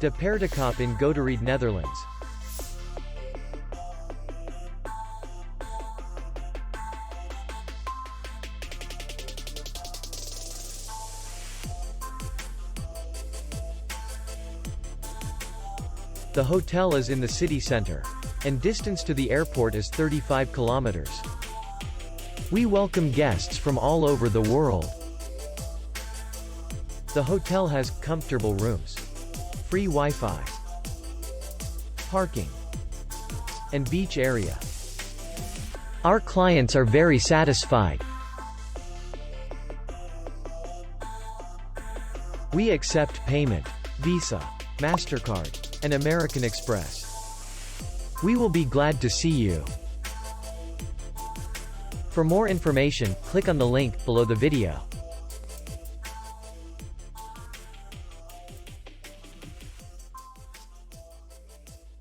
De Paerdekop in Goedereede, Netherlands. The hotel is in the city center, and distance to the airport is 35 kilometers. We welcome guests from all over the world. The hotel has comfortable rooms, free Wi-Fi, parking, and beach area. Our clients are very satisfied. We accept payment, Visa, MasterCard, and American Express. We will be glad to see you. For more information, click on the link below the video.